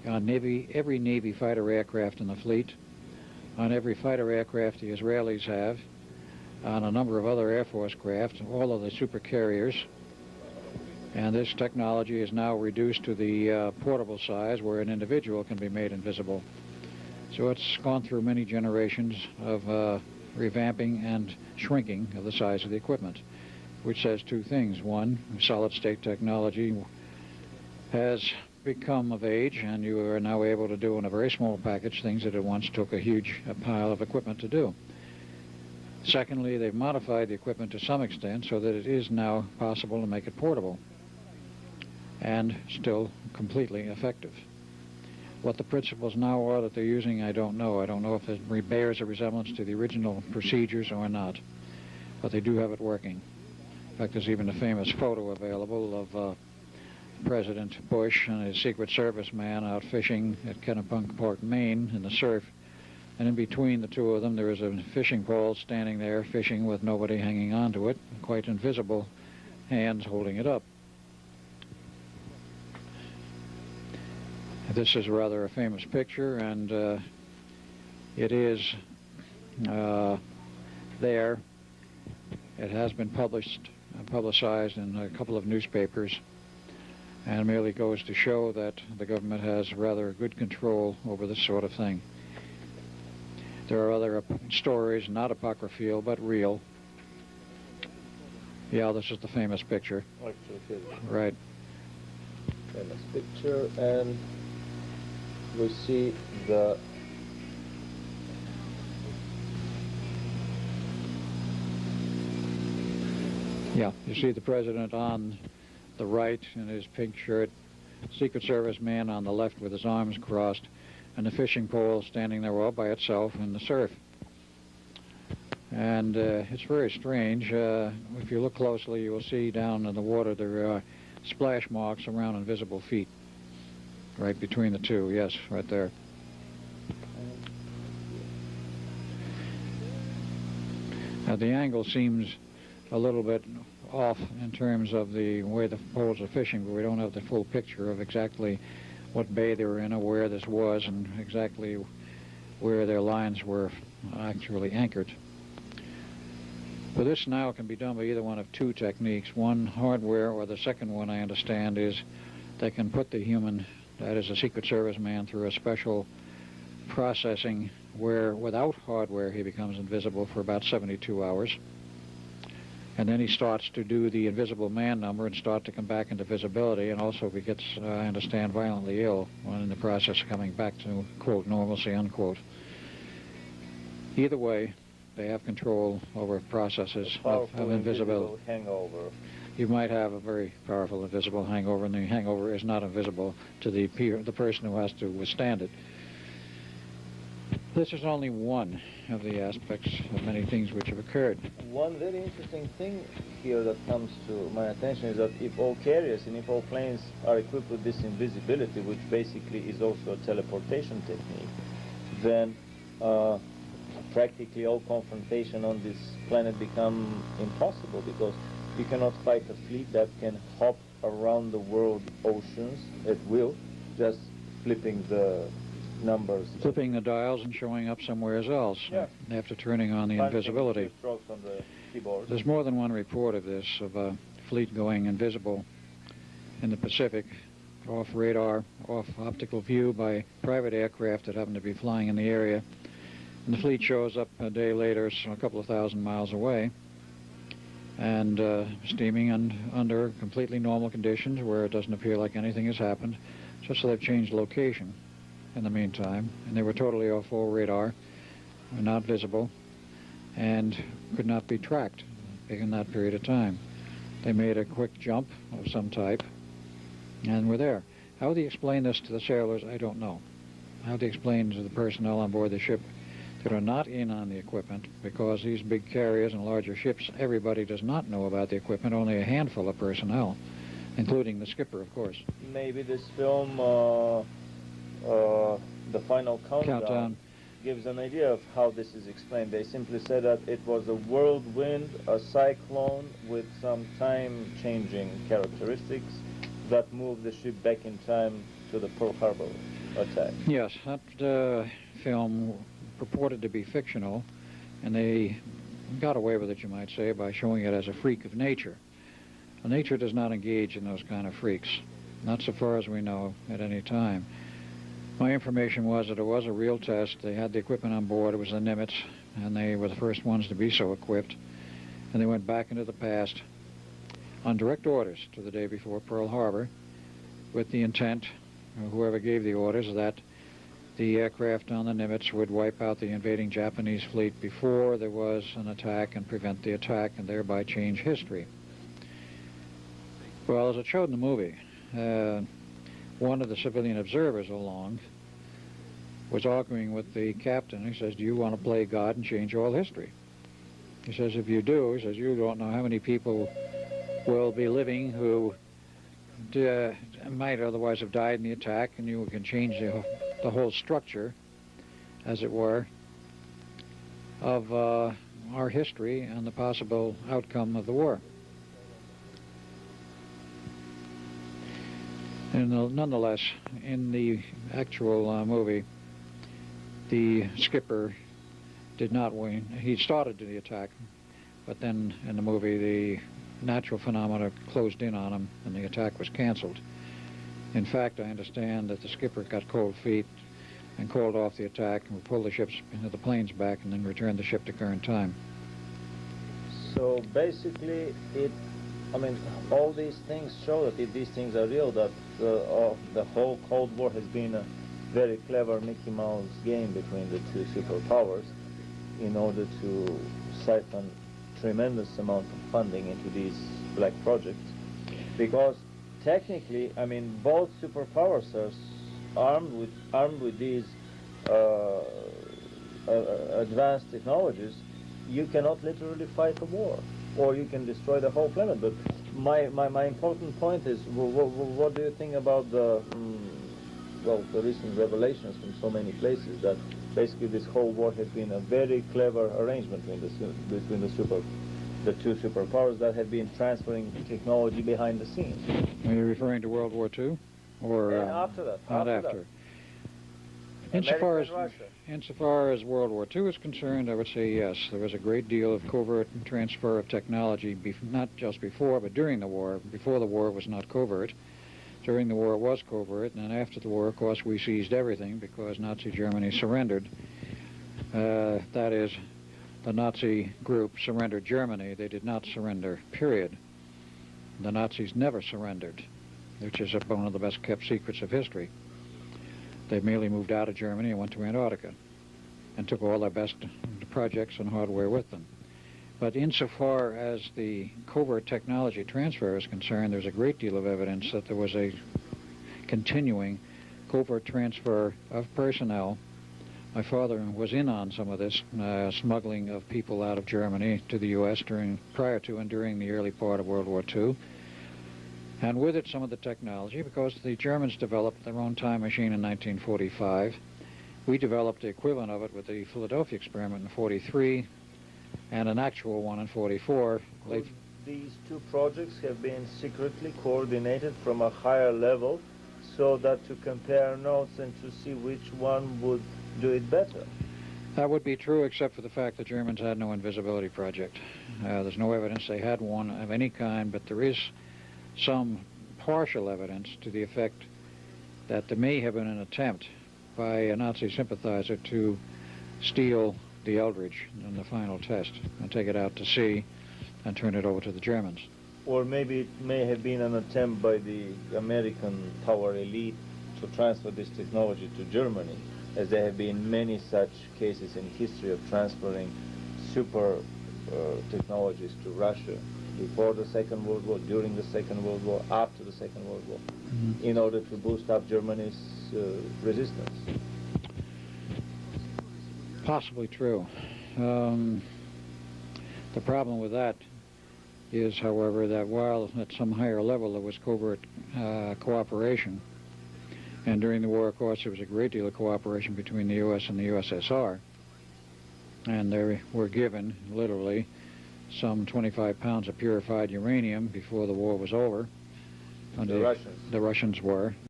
on every Navy fighter aircraft in the fleet, on every fighter aircraft the Israelis have, on a number of other Air Force craft, all of the supercarriers. And this technology is now reduced to the portable size where an individual can be made invisible. So it's gone through many generations of revamping and shrinking of the size of the equipment, which says two things. One, solid-state technology has become of age, and you are now able to do in a very small package things that it once took a huge pile of equipment to do. Secondly, they've modified the equipment to some extent so that it is now possible to make it portable and still completely effective. What the principles now are that they're using, I don't know. I don't know if it bears a resemblance to the original procedures or not, but they do have it working. In fact, there's even a famous photo available of President Bush and his Secret Service man out fishing at Kennebunkport, Maine in the surf. And in between the two of them, there is a fishing pole standing there fishing with nobody hanging onto it, quite invisible hands holding it up. This is rather a famous picture, and it is there. It has been publicized in a couple of newspapers, and merely goes to show that the government has rather good control over this sort of thing. There are other stories, not apocryphal, but real. Yeah, this is the famous picture. Right. Famous picture, and we see the yeah, you see the president on the right in his pink shirt, Secret Service man on the left with his arms crossed, and the fishing pole standing there all by itself in the surf. And it's very strange. If you look closely, you will see down in the water there are splash marks around invisible feet. Right between the two, yes, right there. Now the angle seems a little bit off in terms of the way the poles are fishing, but we don't have the full picture of exactly what bay they were in or where this was and exactly where their lines were actually anchored. But this now can be done by either one of two techniques. One, hardware, or the second one I understand is they can put the human, that is a Secret Service man, through a special processing where without hardware he becomes invisible for about 72 hours. And then he starts to do the invisible man number and start to come back into visibility, and also he gets, I understand, violently ill when in the process of coming back to, quote, normalcy, unquote. Either way, they have control over processes of invisibility. Hangover. You might have a very powerful invisible hangover, and the hangover is not invisible to the person who has to withstand it. This is only one of the aspects of many things which have occurred. One very interesting thing here that comes to my attention is that if all carriers and if all planes are equipped with this invisibility, which basically is also a teleportation technique, then practically all confrontation on this planet become impossible, because you cannot fight a fleet that can hop around the world oceans at will, just flipping the numbers. Flipping the dials and showing up somewhere else, yeah, after turning on the invisibility. Strokes on the keyboard. There's more than one report of this, of a fleet going invisible in the Pacific, off radar, off optical view by private aircraft that happen to be flying in the area. And the fleet shows up a day later, so a couple of thousand miles away, and steaming under completely normal conditions where it doesn't appear like anything has happened, just so they've changed location in the meantime, and they were totally off all radar, were not visible, and could not be tracked in that period of time. They made a quick jump of some type, and were there. How they explain this to the sailors, I don't know. How they explain to the personnel on board the ship that are not in on the equipment, because these big carriers and larger ships, everybody does not know about the equipment, only a handful of personnel, including the skipper, of course. Maybe this film, The Final Countdown, gives an idea of how this is explained. They simply said that it was a whirlwind, a cyclone with some time-changing characteristics, that moved the ship back in time to the Pearl Harbor attack. Yes, that film purported to be fictional, and they got away with it, you might say, by showing it as a freak of nature. Well, nature does not engage in those kind of freaks, not so far as we know at any time. My information was that it was a real test. They had the equipment on board. It was the Nimitz, and they were the first ones to be so equipped. And they went back into the past on direct orders to the day before Pearl Harbor with the intent, whoever gave the orders, that the aircraft on the Nimitz would wipe out the invading Japanese fleet before there was an attack and prevent the attack and thereby change history. Well, as it showed in the movie, one of the civilian observers along was arguing with the captain. He says, do you want to play God and change all history? He says, if you do, he says, you don't know how many people will be living who might otherwise have died in the attack, and you can change the whole structure, as it were, of our history and the possible outcome of the war. And nonetheless, in the actual movie, the skipper did not win. He started the attack, but then in the movie, the natural phenomena closed in on him and the attack was canceled. In fact, I understand that the skipper got cold feet and called off the attack and pulled the planes back and then returned the ship to current time. So basically, all these things show that if these things are real, that the whole Cold War has been a very clever Mickey Mouse game between the two superpowers in order to siphon tremendous amount of funding into these black projects. Because technically, both superpowers are armed with these advanced technologies. You cannot literally fight a war, or you can destroy the whole planet. But my important point is, what do you think about the recent revelations from so many places that basically this whole war has been a very clever arrangement between the two superpowers that have been transferring technology behind the scenes? Are you referring to World War II? Or after that? Not after. Insofar as World War II is concerned, I would say yes. There was a great deal of covert transfer of technology, not just before, but during the war. Before the war, it was not covert. During the war, it was covert, and then after the war, of course, we seized everything because Nazi Germany surrendered. That is, the Nazi group surrendered Germany. They did not surrender, period. The Nazis never surrendered, which is one of the best-kept secrets of history. They merely moved out of Germany and went to Antarctica and took all their best projects and hardware with them. But insofar as the covert technology transfer is concerned, there's a great deal of evidence that there was a continuing covert transfer of personnel. My father was in on some of this smuggling of people out of Germany to the U.S. prior to and during the early part of World War II. And with it, some of the technology, because the Germans developed their own time machine in 1945. We developed the equivalent of it with the Philadelphia experiment in 43, and an actual one in 44. These two projects have been secretly coordinated from a higher level so that to compare notes and to see which one would do it better. That would be true, except for the fact the Germans had no invisibility project. There's no evidence they had one of any kind, but there is some partial evidence to the effect that there may have been an attempt by a Nazi sympathizer to steal the Eldridge in the final test and take it out to sea and turn it over to the Germans. Or maybe it may have been an attempt by the American power elite to transfer this technology to Germany, as there have been many such cases in history of transferring super technologies to Russia before the Second World War, during the Second World War, after the Second World War, in order to boost up Germany's resistance. Possibly true. The problem with that is, however, that while at some higher level there was covert cooperation, and during the war, of course, there was a great deal of cooperation between the U.S. and the USSR, and they were given, literally, some 25 pounds of purified uranium before the war was over, And The Russians. The Russians were.